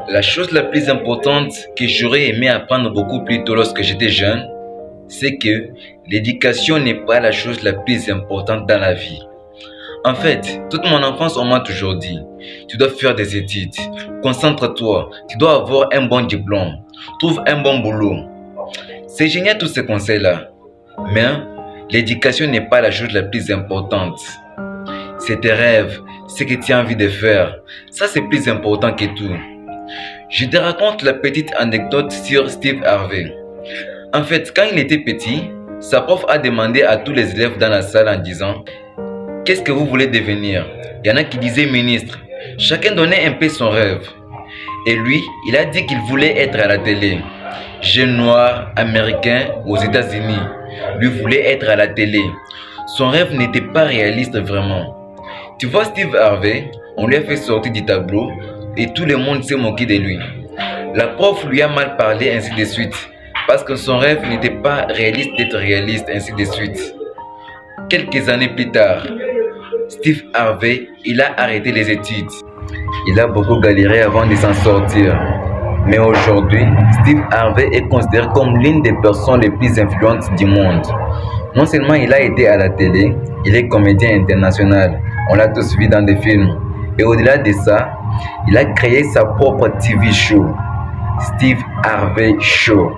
La chose la plus importante que j'aurais aimé apprendre beaucoup plus tôt lorsque j'étais jeune, c'est que l'éducation n'est pas la chose la plus importante dans la vie. En fait, toute mon enfance, on m'a toujours dit, tu dois faire des études, concentre-toi, tu dois avoir un bon diplôme, trouve un bon boulot. C'est génial tous ces conseils-là, mais l'éducation n'est pas la chose la plus importante. C'est tes rêves, ce que tu as envie de faire. Ça, c'est plus important que tout. Je te raconte la petite anecdote sur Steve Harvey. En fait, quand il était petit, sa prof a demandé à tous les élèves dans la salle en disant « Qu'est-ce que vous voulez devenir ?» Il y en a qui disaient ministre. Chacun donnait un peu son rêve. Et lui, il a dit qu'il voulait être à la télé. Jeune noir, américain, aux États-Unis. Lui voulait être à la télé. Son rêve n'était pas réaliste vraiment. Tu vois Steve Harvey, on lui a fait sortir du tableau et tout le monde s'est moqué de lui. La prof lui a mal parlé, ainsi de suite, parce que son rêve n'était pas réaliste d'être réaliste, ainsi de suite. Quelques années plus tard, Steve Harvey, il a arrêté les études. Il a beaucoup galéré avant de s'en sortir. Mais aujourd'hui, Steve Harvey est considéré comme l'une des personnes les plus influentes du monde. Non seulement il a été à la télé, il est comédien international. On l'a tous vu dans des films. Et au-delà de ça, il a créé sa propre TV show, Steve Harvey Show.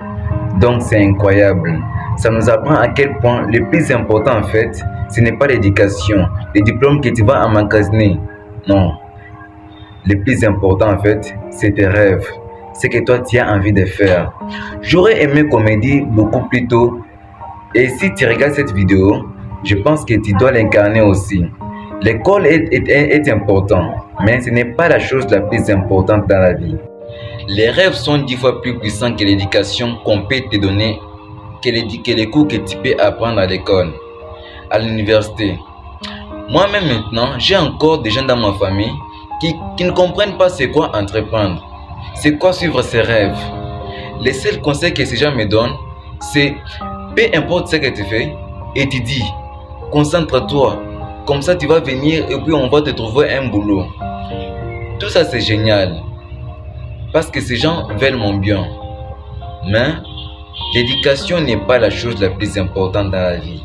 Donc c'est incroyable. Ça nous apprend à quel point le plus important en fait, ce n'est pas l'éducation, les diplômes que tu vas emmagasiner. Non. Le plus important en fait, c'est tes rêves. Ce que toi tu as envie de faire. J'aurais aimé qu'on me dise beaucoup plus tôt. Et si tu regardes cette vidéo, je pense que tu dois l'incarner aussi. L'école est important, mais ce n'est pas la chose la plus importante dans la vie. Les rêves sont 10 fois plus puissants que l'éducation qu'on peut te donner, que les cours que tu peux apprendre à l'école, à l'université. Moi-même maintenant, j'ai encore des gens dans ma famille qui ne comprennent pas c'est quoi entreprendre, c'est quoi suivre ses rêves. Les seuls conseils que ces gens me donnent, c'est peu importe ce que tu fais, étudie, concentre-toi. Comme ça, tu vas venir et puis on va te trouver un boulot. Tout ça, c'est génial. Parce que ces gens veulent mon bien. Mais l'éducation n'est pas la chose la plus importante dans la vie.